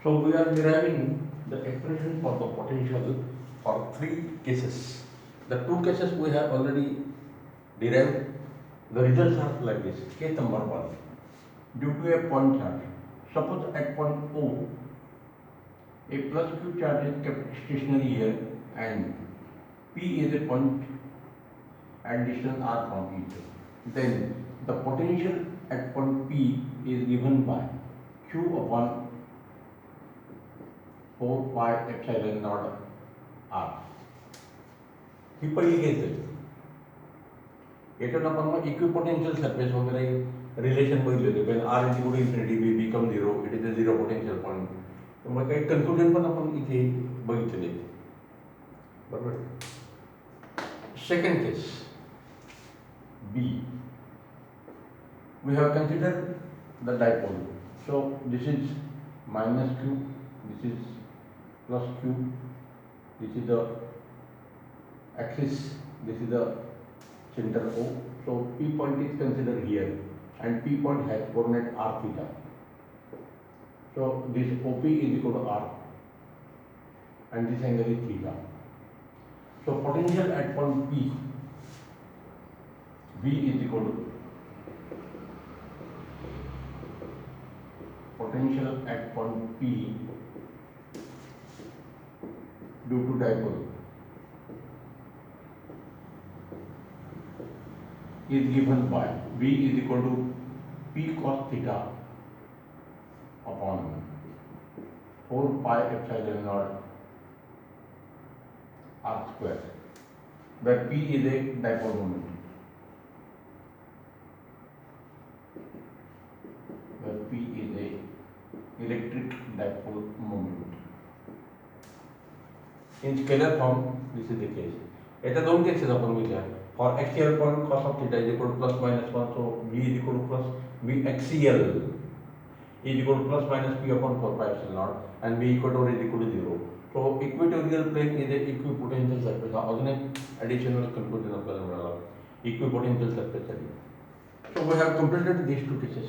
So we are deriving the expression for the potential for three cases. The two cases we have already derived. The results are like this. Case number one. Due to a point charge, suppose at point O, a plus Q charge is kept stationary here and P is a point at distance r from it. Then the potential at point P is given by Q upon 4 pi epsilon naught r. ही पहिली case आहे. याच्यात आपण मग equipotential surface वगैरे relation बघितले होते. When r is equal to infinity b become zero, it is a zero potential point. त्यामुळे काही कन्क्लुजन पण आपण इथे बघितलेले. बरोबर. Second case B. We have considered the dipole. So this is minus Q, this is plus Q, this is the axis, this is the center O. So P point is considered here and P point has coordinate r theta. So this OP is equal to r and this angle is theta. So potential at point P, V is equal to potential at point P due to dipole is given by V is equal to P cos theta upon 4 pi epsilon naught r square, where P is a dipole moment. Where P is a electric dipole moment. In scalar form, this is the case. याच्या दोन cases आपण बघूया. For axial point cos of theta is equal to plus minus 1, so V is equal to plus V axial is equal to plus minus P upon 4 pi epsilon naught and V equator is equal to 0. So equatorial plane is a equipotential surface. अजून एक additional conclusion आपल्याला मिळाला equipotential surface साठी. So we have completed these two cases.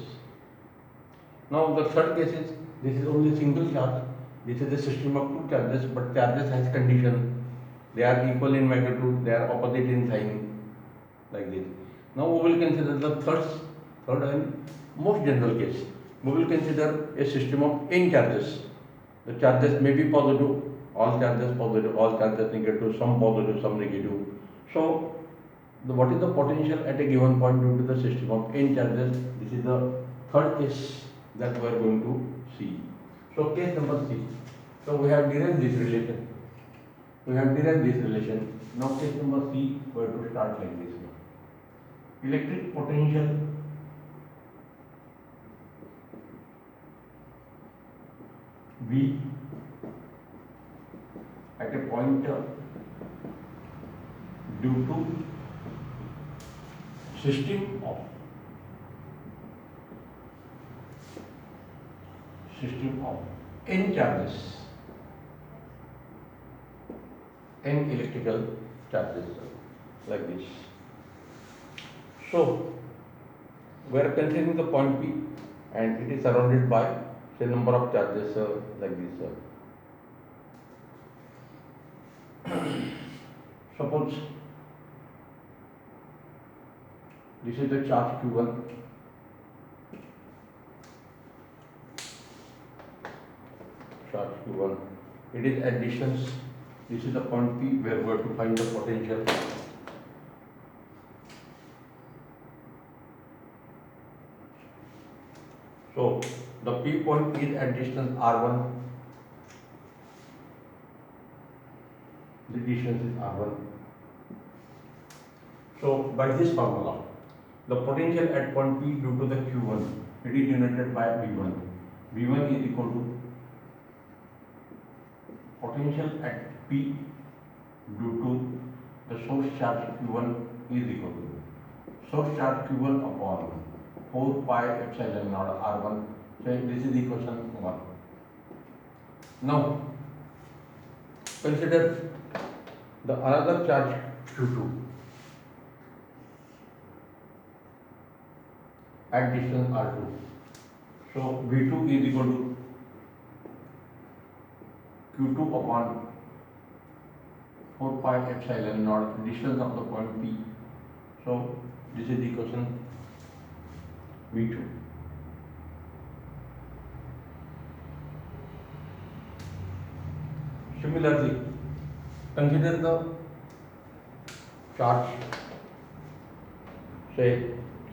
Now the third case is, this is only single charge. This is a system of two charges, but charges has condition. They are equal in magnitude, they are opposite in sign, like this. Now we will consider the third and most general case. We will consider a system of n charges. The charges may be positive, all charges positive, all charges negative, some positive, some negative. So what is the potential at a given point due to the system of n charges? This is the third case that we are going to see. So case number C. So we have derived this relation. Now case number C, we have to start like this. Electric potential V at a point due to system of n charges, n electrical charges, like this. So we are considering the point P and it is surrounded by say number of charges like this. Suppose this is the charge Q1, it is at distance. This is the point P where we have to find the potential. So the P point is at distance R1. The distance is R1. So by this formula, the potential at point P due to the Q1, it is denoted by V1. V1 is equal to potential at P due to the source charge Q1 is equal to source charge Q1 upon 4 pi epsilon naught R1. So this is equation 1. Now consider the another charge Q2 at distance R2. So V2 is equal to Q2 upon 4 pi epsilon naught distance of the point P. So this is the equation V2. Similarly, consider the charge, say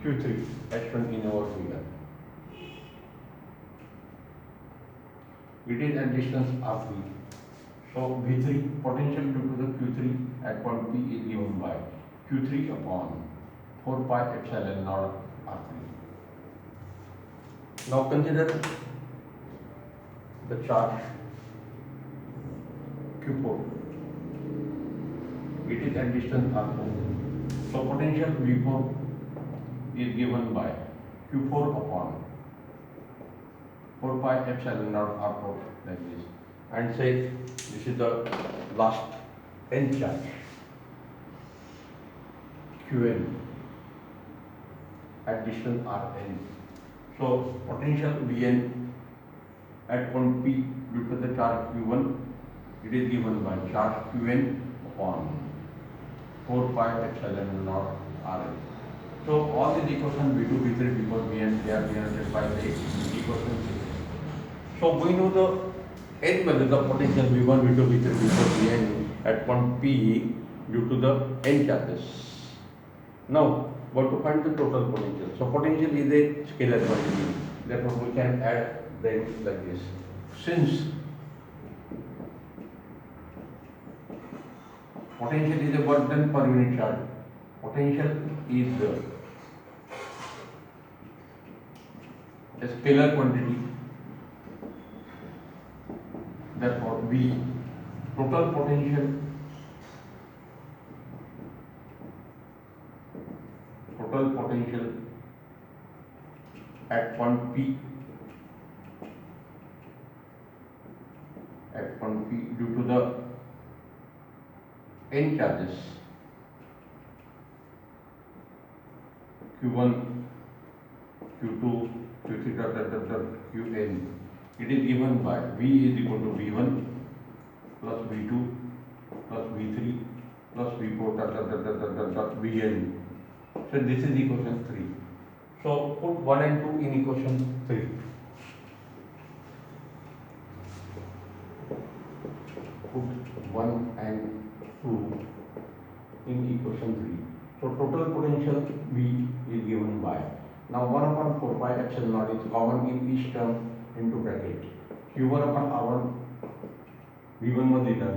Q3 as shown in our figure. It is at distance R3. So V3 potential due to the Q3 at point P is given by Q3 upon 4 pi epsilon naught R3. Now consider the charge Q4. It is at distance R4. So potential V4 is given by Q4 upon 4 pi epsilon naught R4 like this. And say this is the last N charge Qn at distance Rn. So potential Vn at point P due to the charge Q1, it is given by charge Qn upon 4 pi epsilon naught Rn. So all these equations V2, V3, V4, Vn, they are denoted by the equation 6. So we know the N values of potential V1, V2, V3, V4, Vn at point P due to the N charges. Now, what to find the total potential? So potential is a scalar quantity. Therefore, we can add them like this. Since potential is a work done per unit charge, potential is a scalar quantity. Therefore, V total potential at point P due to the N charges Q1, Q2, Q3, Qn. It is given by V is equal to V1 plus V2 plus V3 plus V4 Vn. So this is equation 3. So put 1 and 2 in equation 3. Put 1 and 2 in equation 3. So total potential V is given by, now 1 upon 4 pi epsilon naught is common in each term into bracket. Q1 upon R1, V1 was written,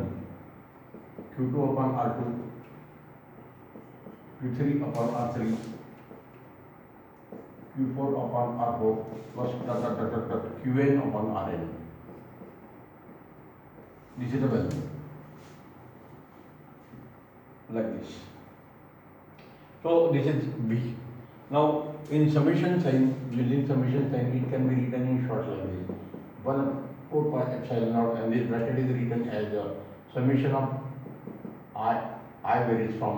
Q2 upon R2, Q3 upon R3, Q4 upon R4 plus Qn upon Rn. This is the value like this. So this is V. Now in summation sign, using summation sign, it can be written in short like this. 1 4 pi epsilon naught, and this bracket is written as the summation of I varies from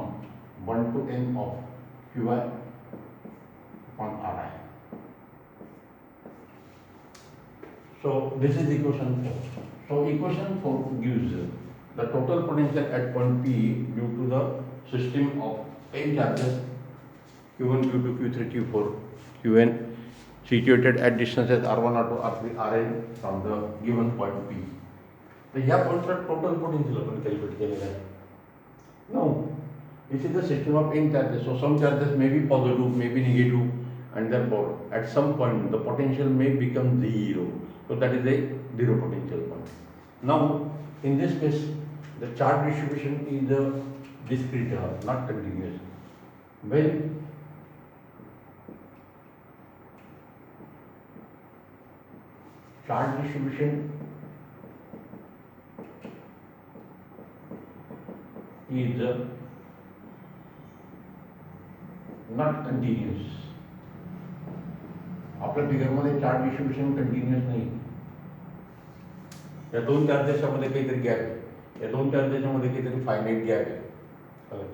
1 to n of Qi upon Ri. So this is equation 4. So equation 4 gives the total potential at point P due to the system of n charges Q1, Q2, Q3, Q4, Qn situated at distances R1, R2, R3, Rn from the given point P. तर या पॉइंटचा total potential आपण calculate केलेला आहे. Now, this is the system of n charges. So some charges may be positive, may be negative, and therefore at some point the potential may become zero. So that is a zero potential point. Now, in this case, the charge distribution is discrete, not continuous. When charge distribution is not continuous. आपल्या फिगरमध्ये charge distribution continuous नाही. या दोन चार्जेसमध्ये काहीतरी gap आहे, या दोन चार्जेसमध्ये काहीतरी finite gap आहे.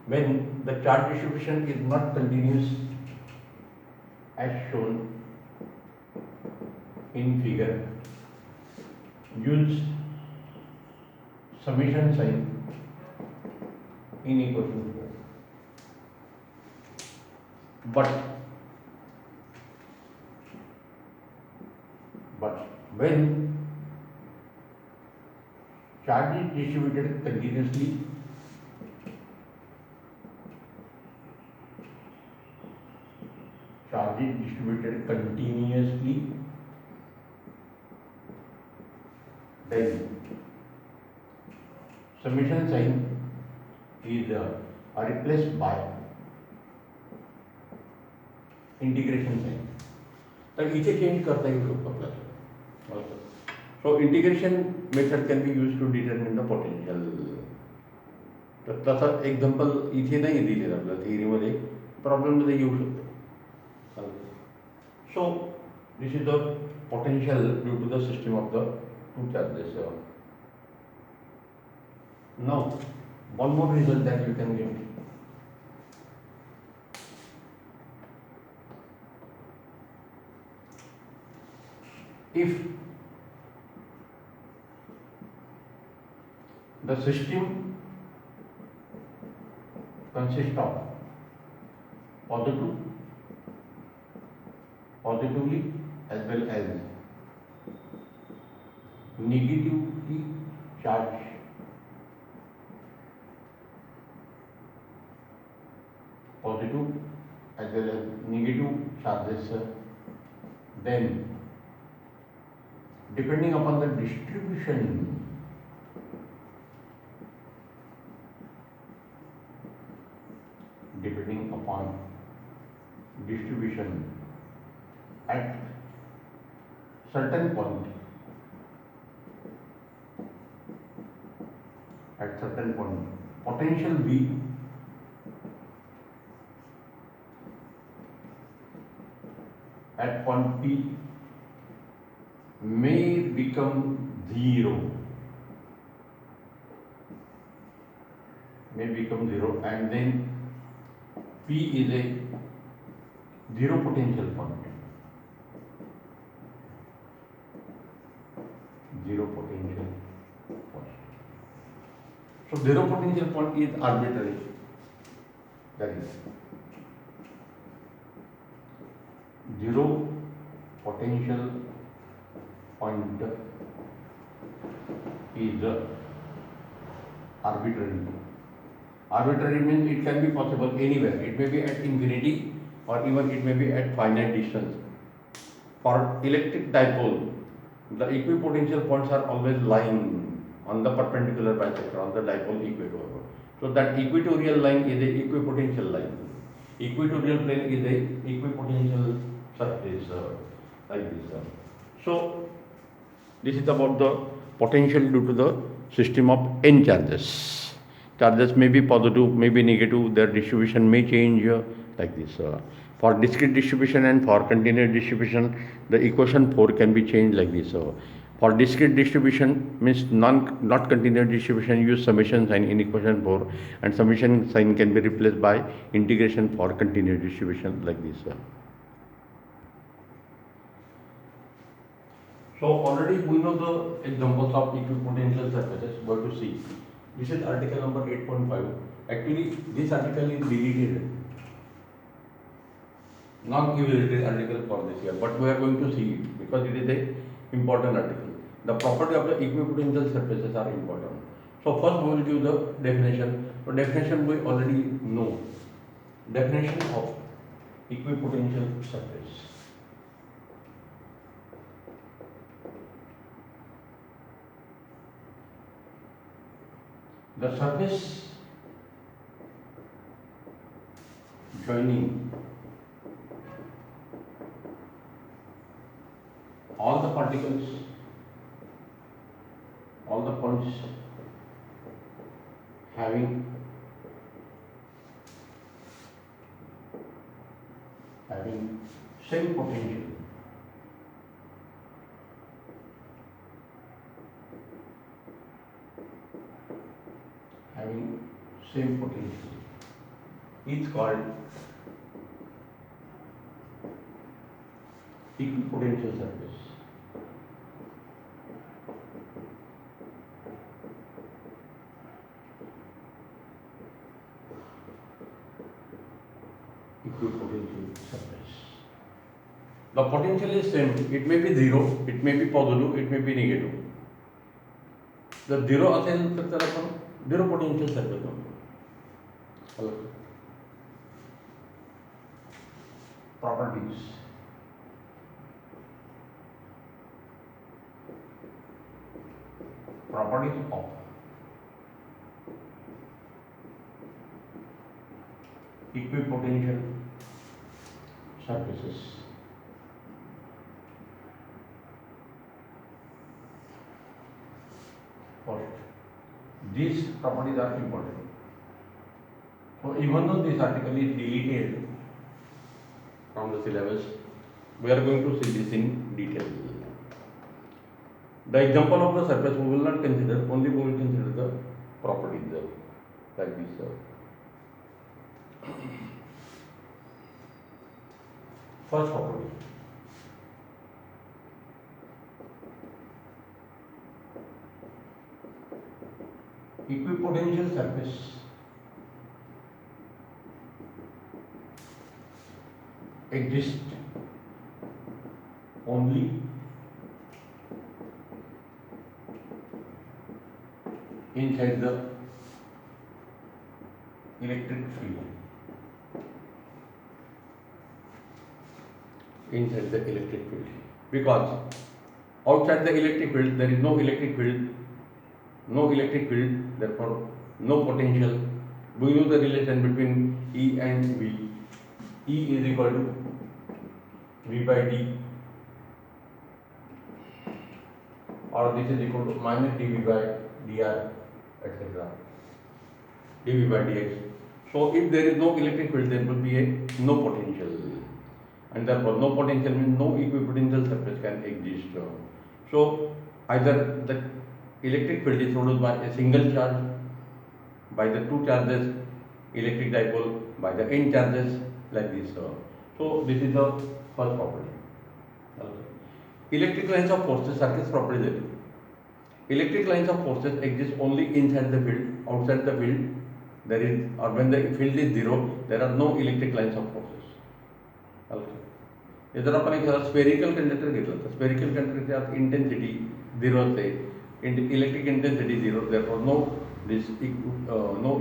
When the charge distribution is not continuous as shown in figure, use summation sign in equation 4. But when charge is distributed continuously, then summation sign is replaced by integration sign. तर इथे change करता येऊ शकतो आपल्याला. So integration method can be use to determine the potential. तर तसा example इथे नाही दिलेलं आपल्याला थिअरीमध्ये, प्रॉब्लेममध्ये येऊ शकतो. So this is the potential due to the system of the two charges. Now one more result that you can get. If the system consists of positively as well as negatively charged positive as well as negative charges, then depending upon the distribution at certain point potential V at point P may become zero, and then P is a zero potential point. So zero potential point is arbitrary. That is zero potential point is arbitrary. Arbitrary means it can be possible anywhere. It may be at infinity or even it may be at finite distance. For electric dipole, the equipotential points are always lying on the perpendicular bisector, on the dipole equator. So that equatorial line is a equipotential line. Equatorial plane is a equipotential surface like this. So this is about the potential due to the system of n charges. Charges may be positive, may be negative, their distribution may change like this. For discrete distribution and for continuous distribution, the equation 4 can be changed like this. For discrete distribution means not continuous distribution, use summation sign in equation 4, and summation sign can be replaced by integration for continuous distribution like this. So already we know the examples of equipotential surfaces. Go to see. This is article number 8.5. Actually, this article is deleted, non-evaluated article for this year, but we are going to see it because it is a important article. The property of the equipotential surfaces are important. So first we will give the definition. So definition we already know. Definition of equipotential surface. The surface joining all the particles, all the points having same potential, is called equipotential surface. equipotential surface. The potential is same. It may be 0, it may be positive, it may be negative. जर 0 असेल तर त्याला आपण 0 potential surface म्हणतो. Properties. Properties of equipotential surfaces. First, these properties are important. So even though this article is deleted from the syllabus, we are going to see this in detail. The example of the surface we will not consider, only we will consider the properties like this. First property. Equipotential surface exists only inside the electric field. Inside the electric field. Because outside the electric field there is no electric field, therefore no potential. We know the relation between E and V. E is equal to V by D, or this is equal to minus dV by dr, etc. dV by dx. So if there is no electric field, there will be no potential, and therefore no potential means no equipotential surface can exist. So either the electric field is produced by a single charge, by the two charges, electric dipole, by the n charges, like this. So this is the first property. Electric lines of forces सारखेच property देते. Electric lines of forces exist only inside the field. Outside the field, there is, or when the field is zero, there are no electric lines of forces. जर आपण एक spherical conductor घेतलं तर spherical कंडक्टरची intensity 0 असते, electric intensity 0, therefore no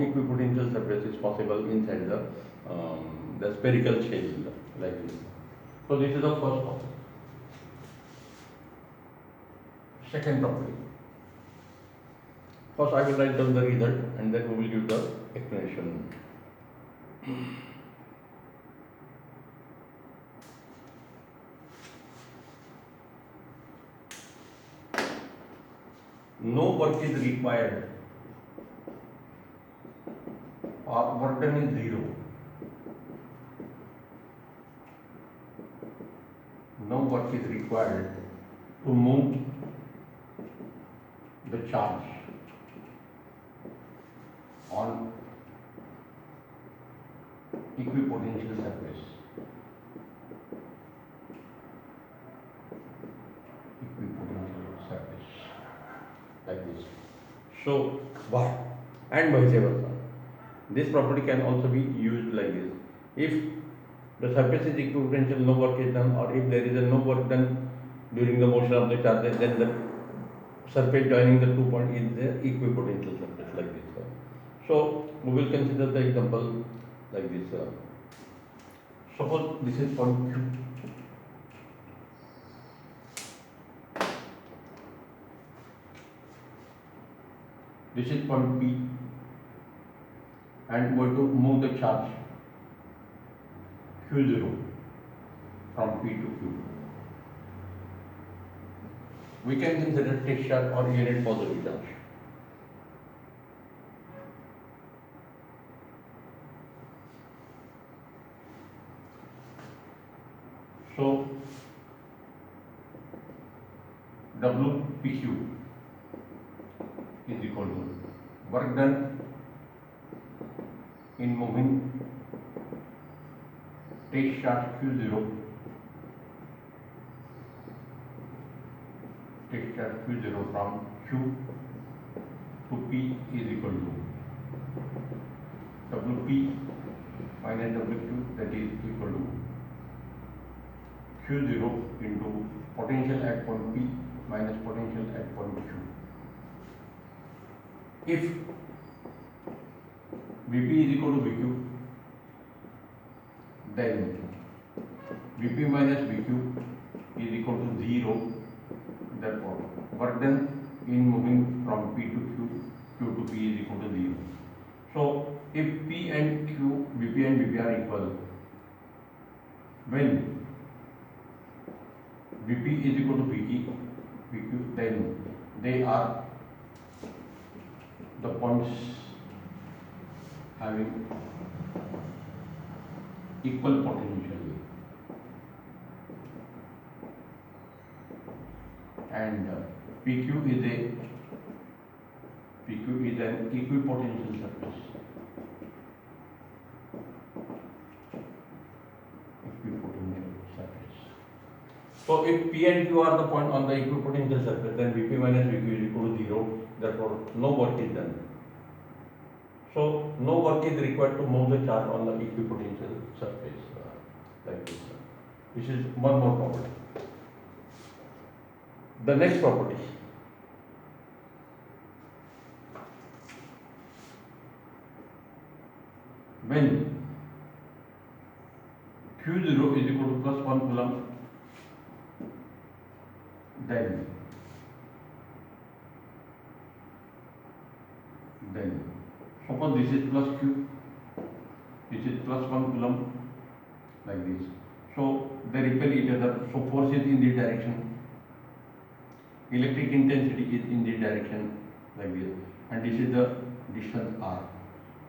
equipotential surface is possible inside the spherical shell like this. So this is the first property. Second property. First I will write down the result and then we will give the explanation. No work is required or work done is 0. No work is required to move the charge on equipotential surface. Equipotential surface like this. So why? And vice versa. This property can also be used like this. If the surface is equipotential, no work is done, or if there is no work done during the motion of the charges, then the surface joining the 2 points is the equipotential surface like this. So we will consider the example like this. Suppose this is point Q. This is point P, and we are to move the charge Q0 from P to Q. We can consider test charge or unit positive charge. So WPQ is equal to work done in moving test charge Q0, test charge Q0 from Q to P is equal to WP minus WQ, that is equal to Q0 into potential at point P minus potential at point Q. If Vp is equal to Vq, then Vp minus Vq is equal to 0. Therefore, work done in moving from P to Q, Q to P is equal to 0. So, if P and Q, Vp and Vp are equal, when Vp is equal to Vq, then they are the points having equal potential, and PQ is an equipotential surface. So if P and Q are the point on the equipotential surface, then Vp minus Vq is equal to 0. Therefore, no work is done. So no work is required to move the charge on the equipotential surface like this. This is one more property. The next property. When Q0 is equal to plus 1 coulomb, then suppose this is plus Q, this is plus 1 coulomb, like this. So they repel each other. So force is in this direction, electric intensity is in this direction, like this, and this is the distance r.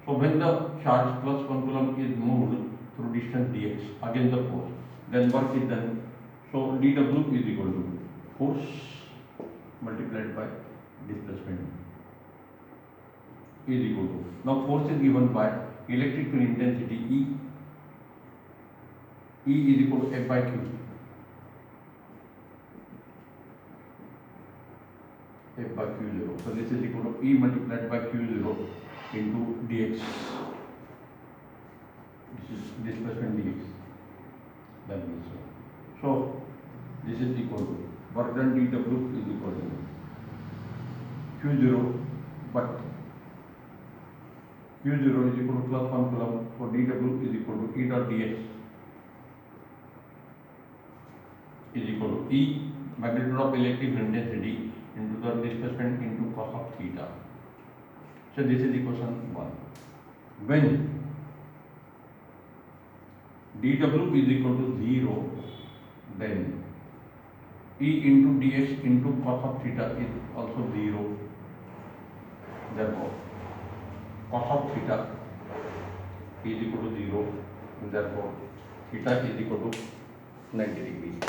So when the charge plus 1 coulomb is moved through distance dx against the force, then work is done. So dW is equal to force multiplied by displacement is equal to, now force is given by electric field intensity E is equal to F by Q. F by Q0. So this is equal to E multiplied by Q0 into dx. This is displacement dx. That means so this is equal to work done dW is equal to Q0, but Q0 is equal to plus 1 coulomb, so dW is equal to E dot dx is equal to E magnitude of electric intensity into the displacement into cos of theta. So this is equation 1. When dW is equal to 0, then E into dx into cos of theta is also 0. Therefore, cos of theta is equal to 0, and therefore theta is equal to 90 degrees.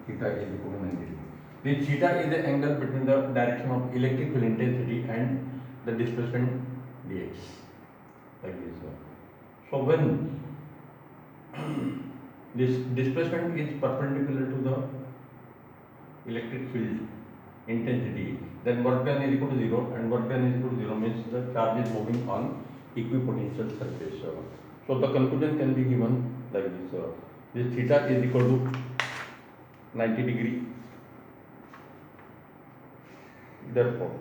Theta is equal to 90 degrees. This theta is the angle between the direction of electric field intensity and the displacement dx, like this. So when this displacement is perpendicular to the electric field intensity, then work done is equal to 0, and work done is equal to 0 means the charge is moving on equipotential surface. So the conclusion can be given like this. This theta is equal to 90 degree. Therefore,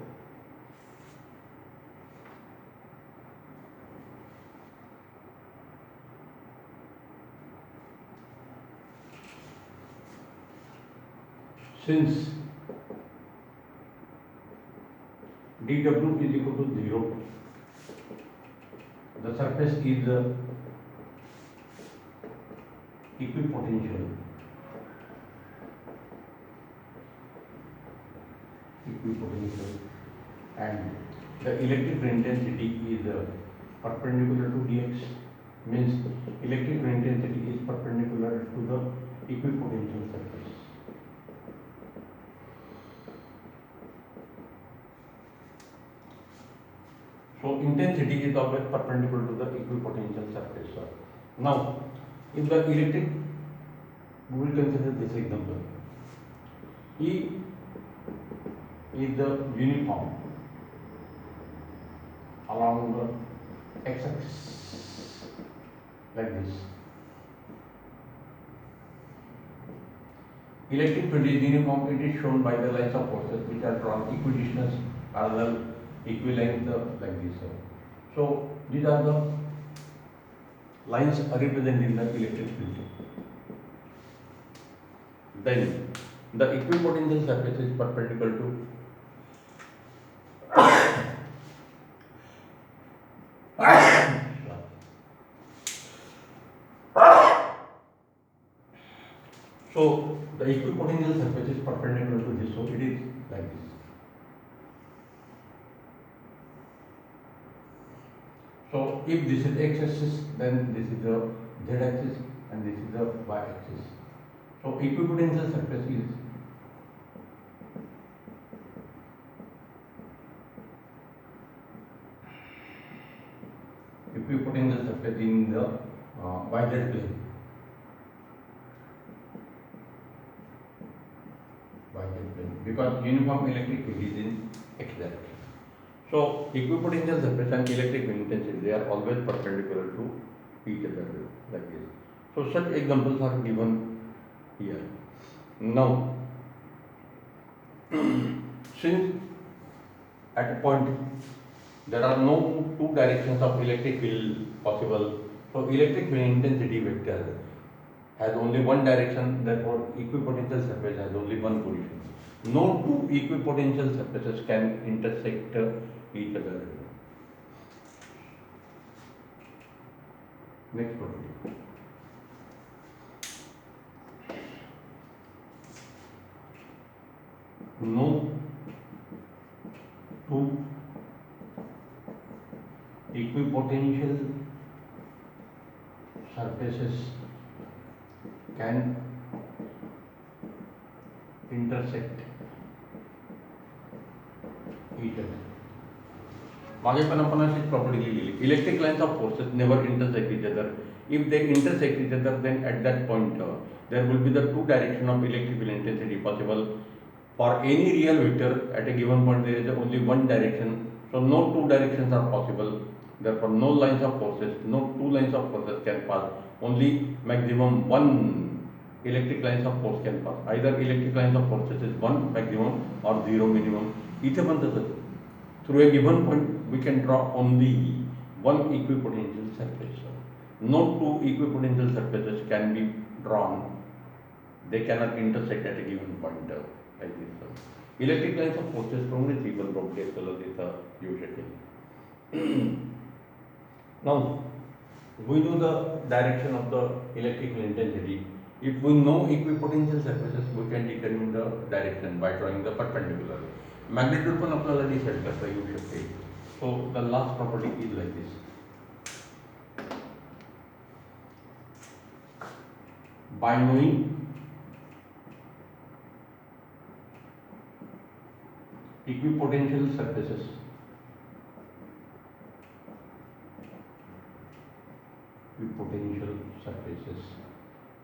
since dW is equal to 0, the surface is equipotential. And the electric field intensity is perpendicular to dx, means electric field intensity is perpendicular to the equipotential surface. So intensity is always perpendicular to the equipotential surface. Now, if the electric, we will consider this example. E is the uniform along the x-axis like this. Electric field is uniform. It is shown by the lines of forces which are drawn equidistant, parallel, equilength like this. So these are the lines representing the electric field. Then the equipotential surface is perpendicular to so the equipotential surface is perpendicular to this, so it is like this. So if this is x-axis, then this is the z-axis and this is the y-axis. So equipotential surface is equipotential surface in the yz plane. Because uniform electric field is in x direction. So equipotential surface and electric field intensity, they are always perpendicular to each other like this. So such examples are given here. Now since at a point there are no two directions of electric field possible, so electric field intensity vector has only one direction, therefore equipotential surface has only one position. No two equipotential surfaces can intersect each other. Next property. No two equipotential surfaces can intersect each other. मागे पण आपण अशीच property लिहिलेली. Electric lines of forces never intersect each other. If they intersect each other, then at that point there will be the two direction of electrical intensity possible. For any real vector at a given point there is only one direction, so no two directions are possible. Therefore no lines of forces, no two lines of forces can pass. Only maximum one electric lines of force can pass. Either electric lines of forces is one maximum or zero minimum. इथे पण तसंच. Through a given point we can draw only one equipotential surface. No two equipotential surfaces can be drawn. They cannot intersect at a given point like this. Electric lines of forces from the C1 property आपल्याला येऊ शकेल. Now we know the direction of the electrical intensity. If we know equipotential surfaces, we can determine the direction by drawing the perpendicular. Magnitude पण आपल्याला decide करता येऊ शकते. So the last property is like this. By knowing equipotential surfaces,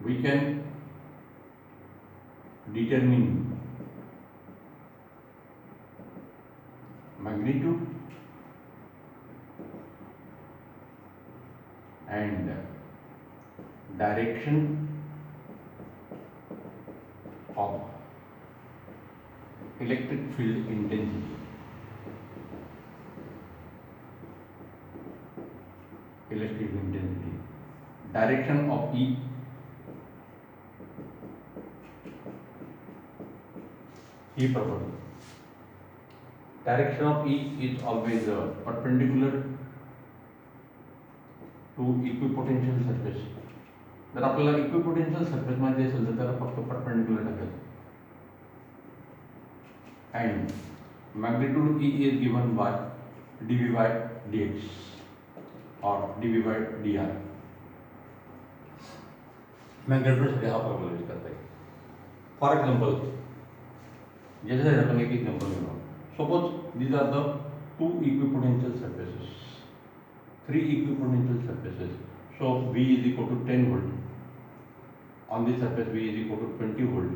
we can determine magnitude and direction of electric field intensity. Direction of E property. Direction of E is always perpendicular to equipotential surface. जर आपल्याला equipotential surface माहिती असेल तर त्याला फक्त perpendicular टाकायचं. And magnitude E is given by dV by dx or dV by dr. Magnitude साठी हा फॉर्म्युला यूज करता येईल. फॉर एक्झाम्पल ज्याच्यासाठी आपण एक एक्झाम्पल घेऊ. Suppose these are the two equipotential surfaces, three equipotential surfaces. So V is equal to 10 volt. On this surface V is equal to 20 volt.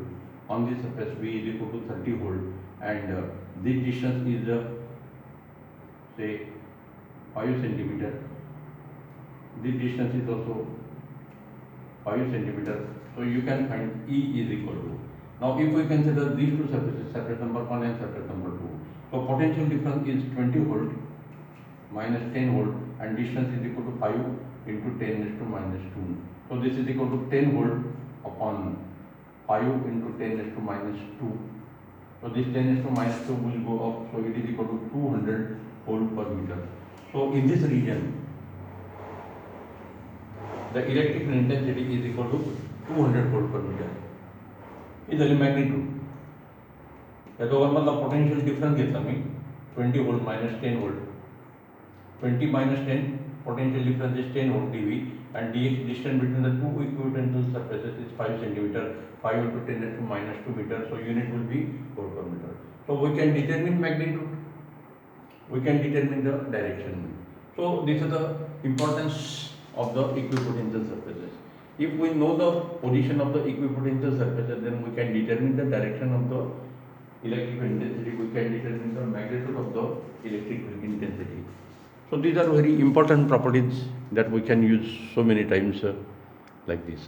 On this surface V is equal to 30 volt. And this distance is say 5 centimeter. This distance is also 5 centimeter. So you can find E is equal to. Now if we consider these two surfaces, surface number 1 and surface number 2. So potential difference is 20 volt minus 10 volt and distance is equal to 5 into 10 raised to minus 2. So this is equal to 10 volt upon 5 into 10 raised to minus 2. So this 10 raised to minus 2 will go up. So it is equal to 200 volt per meter. So in this region, the electrical intensity is equal to 200 volt per meter. Is magnitude या दोघांमधला potential difference घेतला मी 20 volt minus 10 volt 20 minus 10 potential difference is 10 volt dV and distance between the two equipotent surfaces is 5 centimeter. 5 into 10 raised to minus 2 meter, so unit will be volt per meter. So we can determine magnitude, we can determine the direction. So this is the importance of the equipotential surfaces. If we know the position of the equipotential surfaces, then we can determine the direction of the electrical intensity, we can determine the magnitude of the electrical intensity. So these are very important properties that we can use so many times like this.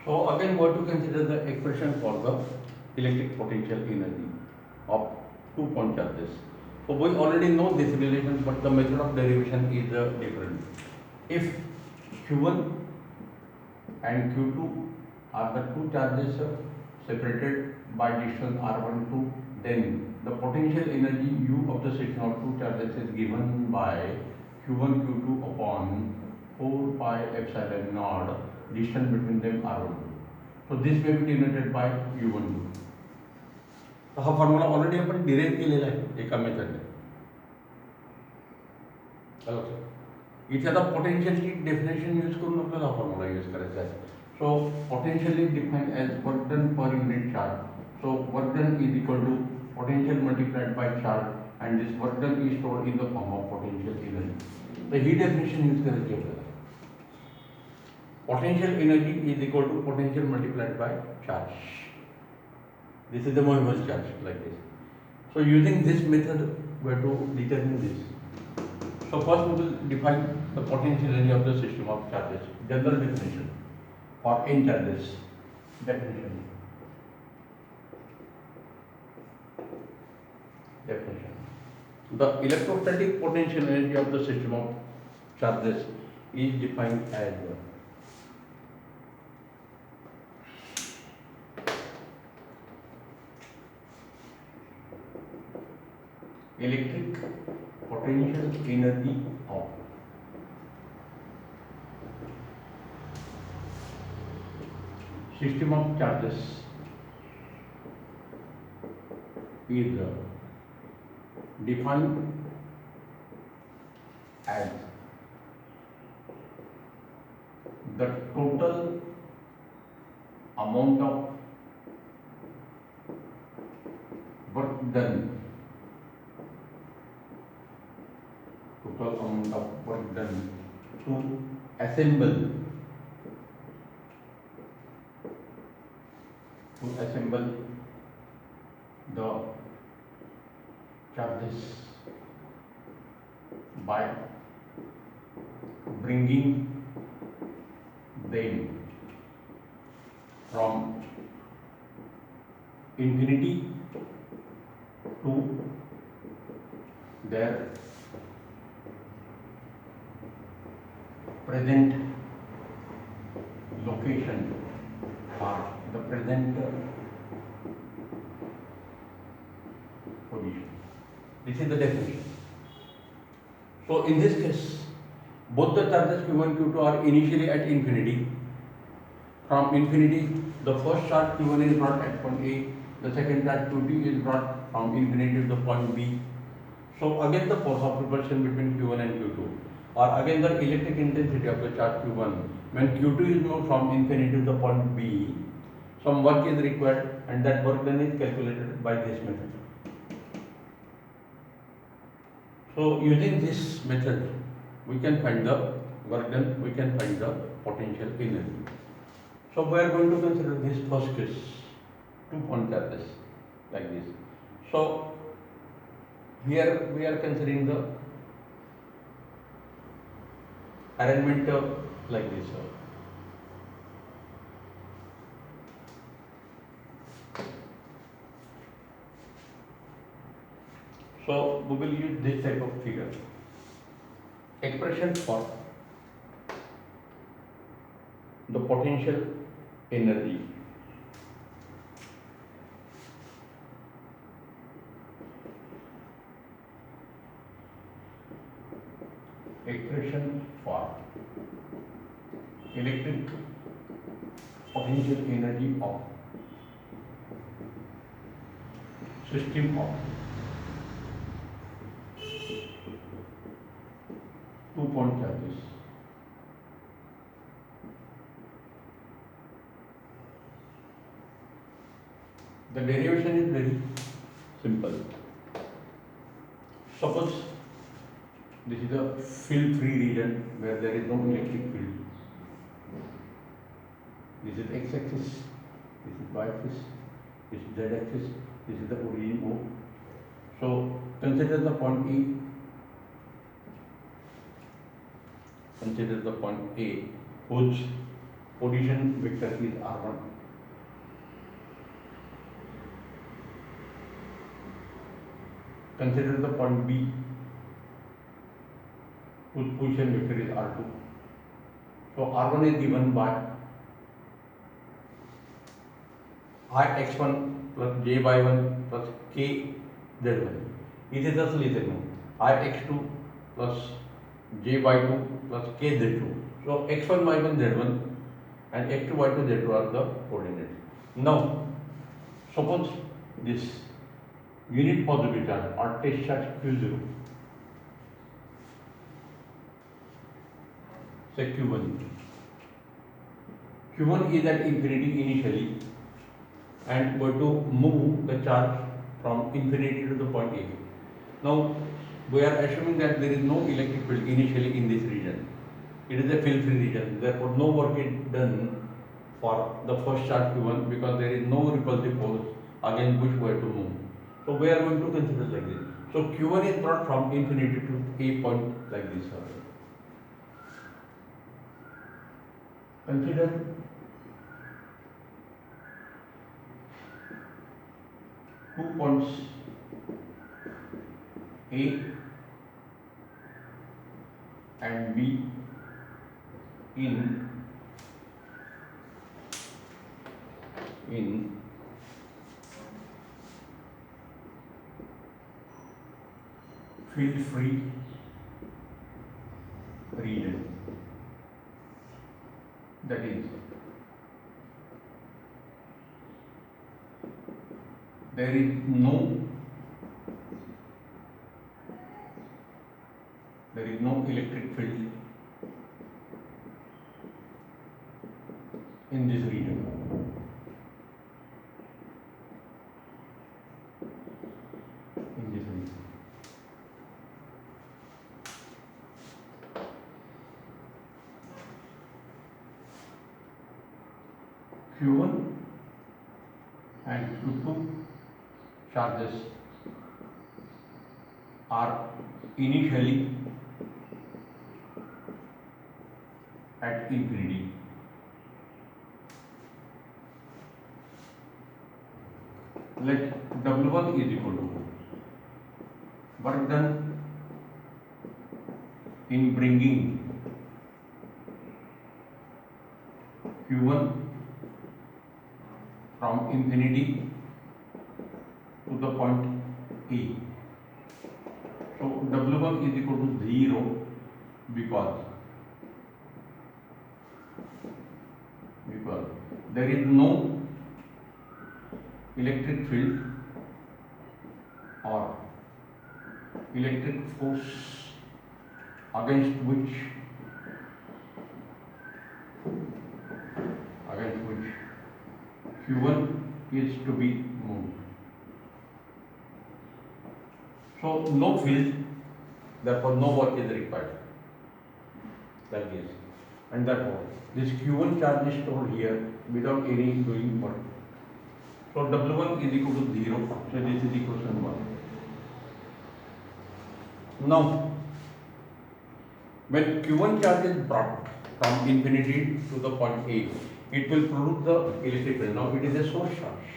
So again we have to consider the expression for the electric potential energy of 2 point charges. So we already know this relation, but the method of derivation is different. If Q1 and Q2 are the two charges separated by distance r12, then the potential energy U of the system of two charges is given by Q1 Q2 upon 4 pi epsilon naught distance between them r12. So this may be denoted by U12. तो हा formula already आपण derive केलेला आहे एका मेथडने. इथे आता पोटेन्शियलची definition use करून आपल्याला हा फॉर्म्युला यूज करायचा आहे. So potential is defined as work done per unit charge. So work done is equal to potential multiplied by charge and this work done is stored in the form of potential energy. तर ही definition use करायची आपल्याला. Potential energy is equal to potential multiplied by charge. This is the Mohimer's charge, like this. So using this method, we have to determine this. So first we will define the potential energy of the system of charges. General definition for n charges. Definition. The electrostatic potential energy of the system of charges is defined as electric potential energy of system of charges is defined as the total amount of work done to assemble the charges by bringing them from infinity to their present location or the present position. This is the definition. So in this case, both the charges Q1 Q2 are initially at infinity. From infinity, the first charge Q1 is brought at point A, the second charge Q2 is brought from infinity to the point B. So again the force of repulsion between Q1 and Q2. Or again the electric intensity of the charge Q1. When Q2 is moved from infinity to the point B, some work is required and that work done is calculated by this method. So using this method, we can find the work done, we can find the potential energy. So we are going to consider this first case, 2-point charges like this. So here we are considering the arrangement like this. So we will use this type of figure. Expression for the potential energy. Expression for electric potential energy of system of 2-point charges. The derivation is very simple. Suppose this is a field-free region where there is no electric field. This is x-axis, this is y-axis, this is z-axis, this is the origin O. So consider the point E. Consider the point A whose position vector is r1. Consider the point B whose position vector is r2. So r1 is given by I x1 plus j y1 plus k z1. इसे दस ले सकते हैं I x2 plus j y2 plus k z2. So x1 y1 z1 and x2 y2 z2 are the coordinates. Now suppose this unit positive charge or test charge q0, say q1. Q1 is at infinity initially and going to move the charge from infinity to the point A. Now we are assuming that there is no electric field initially in this region. It is a field-free region. Therefore, no work is done for the first charge Q1 because there is no repulsive force against which we have to move. So we are going to consider like this. So Q1 is brought from infinity to A point like this. Consider two points A and B in field-free region. That is, there is no electric field in this region. Q1 and Q2 charges are initially at infinity. Let W1 is equal to work done in bringing Q1 from infinity to the point E. So W1 is equal to 0 because there is no electric field or electric force against which Q1 is to be moved. So no field, therefore no work is required, like this. And therefore this Q1 charge is stored here without any doing work. So W1 is equal to 0, so this is equation 1. Now, when Q1 charge is brought from infinity to the point A, it will produce the electric field. Now it is a source charge.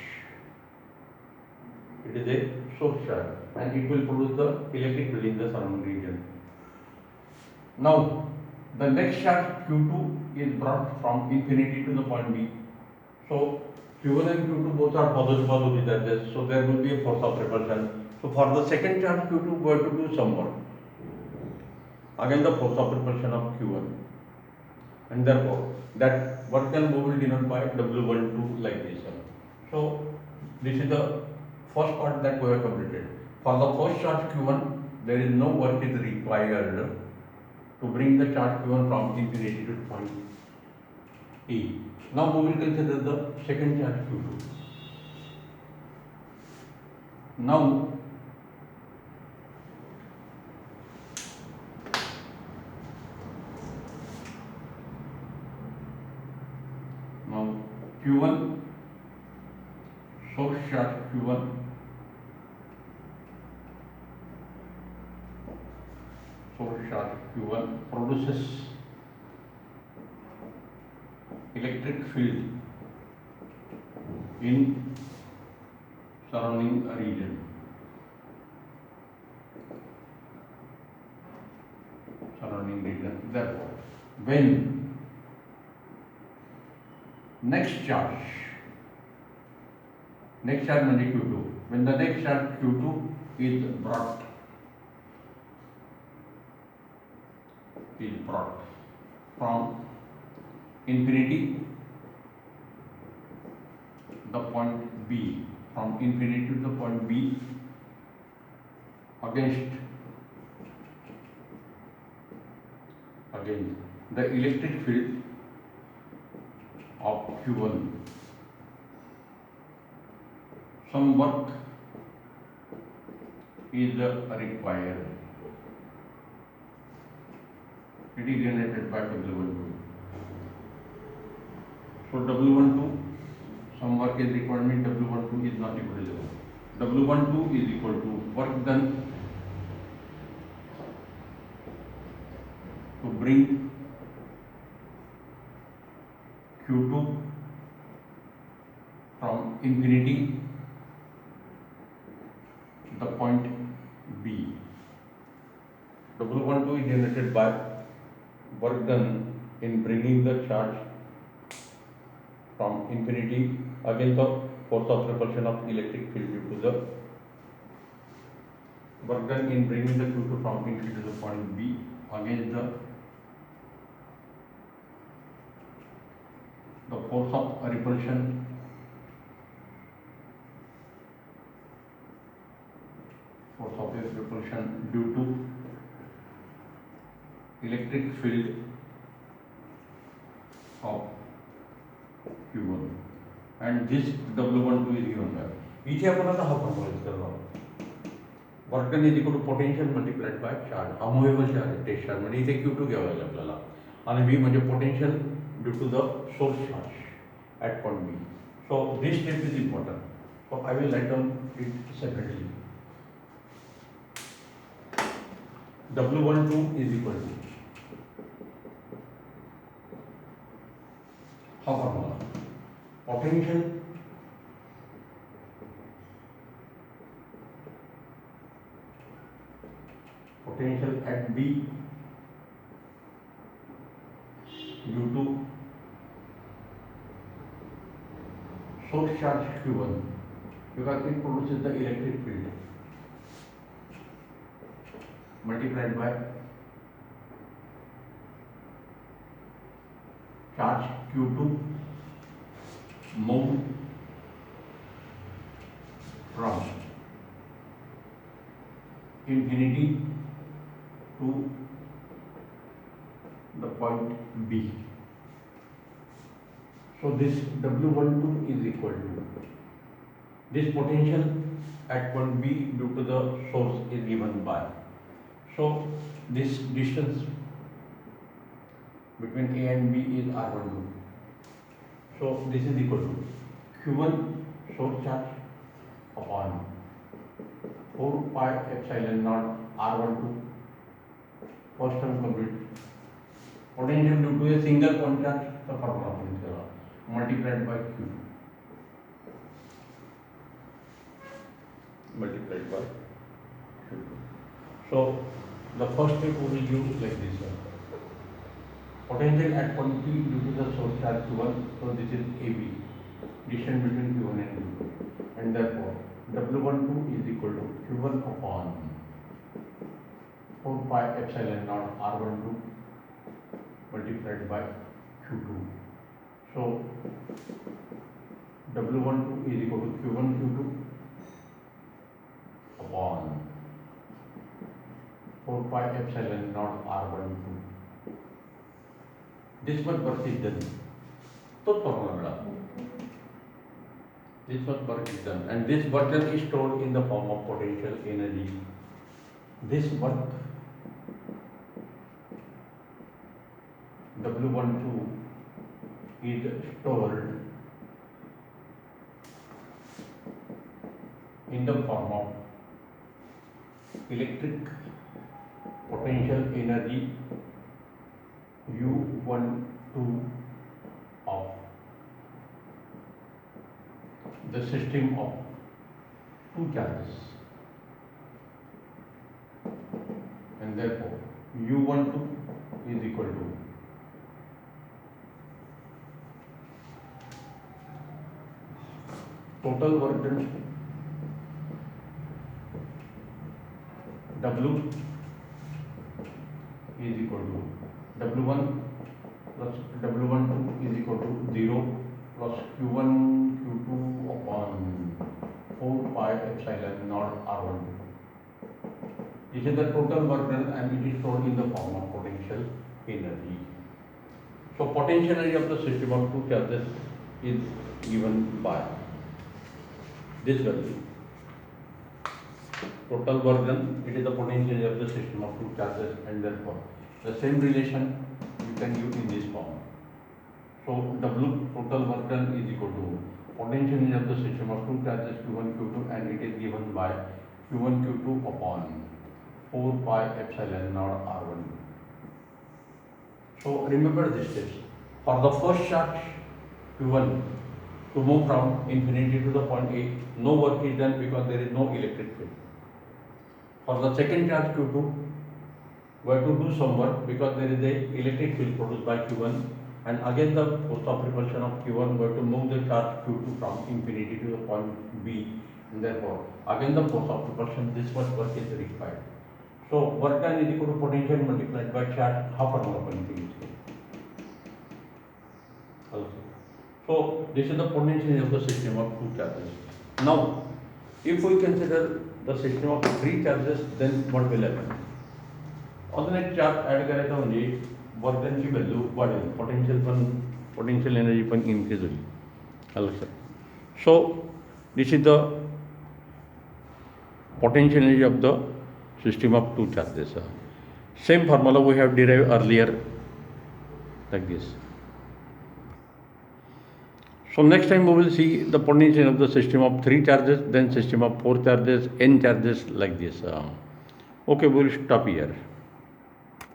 It is a source charge and it will produce the electric field in the surrounding region. Now, the next charge Q2 is brought from infinity to the point B. So Q1 and Q2 both are positive charges, so there will be a force of repulsion. So for the second charge Q2 we have to do some work. Again the force of repulsion of Q1, and therefore that vertical move will denoted by W12 like this. So this is the first part that we have completed. For the first charge Q1, there is no work is required to bring the charge Q1 from infinity to point E. Now we will consider the second charge Q2. Now Q1, source charge Q1 produces electric field in surrounding region. Therefore, when next charge means Q2, when the next charge Q2 is brought from infinity the point B, from infinity to the point B against the electric field of Q1, some work is required. It is generated by W12. So W12, some work is required, means W12 is not equal to 0. W12 is equal to work done to bring Q2 from infinity the point B. W12 is generated by work done in bringing the charge from infinity against the force of repulsion of electric field due to the work done in bringing the Q2 from infinity to the point B against the force of repulsion due to electric field of Q1, and this W12 is given there. इथे आपण आता हा formula use करणार आहोत. Work done is equal to potential multiplied by charge. A movable charge test charge म्हणजे इथे Q2 घ्यावा लागेल आपल्याला, आणि V म्हणजे potential due to the source charge at point B. So this step is important. So I will write down it separately. W12 is equal to how formula? Potential at B due to source charge Q1, because it produces the electric field, multiplied by charge Q2 moved from infinity to the point B. So this W12 is equal to this potential at point B due to the source is given by. So this distance between A and B is R12. So this is equal to Q1 source charge upon 4 pi epsilon naught R12 first term complete. Potential due to a single point charge, the formula potential multiplied by Q2 multiplied by Q2. So the first step we will use like this one. Potential at point P due to the source charge Q1, so this is AB, distance between Q1 and Q2, and therefore W12 is equal to Q1 upon 4 pi epsilon naught R12 multiplied by Q2. So W12 is equal to Q1 Q2 upon 4 pi epsilon naught R12. This much work is done. तो formula मिला. This much work is done, and this work is stored in the form of potential energy. This work W12 is stored in the form of electric potential energy U12 of the system of two charges, and therefore U12 is equal to total work done W is equal to W1 plus W12 is equal to 0 plus Q1 Q2 upon 4 pi epsilon naught R12. This is the total work done, and it is stored in the form of potential energy. So potential energy of the system of two charges is given by this value. Total work done, it is the potential energy of the system of two charges, and therefore the same relation you can use in this form. So W total work done is equal to potential energy of the system of two charges Q1 Q2, and it is given by Q1 Q2 upon 4 pi epsilon naught R1. So remember these steps. For the first charge Q1 to move from infinity to the point A, no work is done because there is no electric field. For the second charge Q2, we have to do some work because there is a electric field produced by Q1, and again the force of repulsion of Q1, we have to move the charge Q2 from infinity to the point B, and therefore again the force of repulsion, this much work is required. So work done is equal to potential multiplied by charge, half formula point is. So this is the potential of the system of two charges. Now if we consider the system of three charges, then what will happen? अजून एक charge add करायचा म्हणजे वर्कांची value वाढेल, potential energy पण increase होईल. आलं लक्षात? सो this is the potential energy of the system of two charges. Same formula we have derived earlier like this. So next time we will see the potential of the system of three charges, then system of four charges, n charges like this. Okay, we will stop here.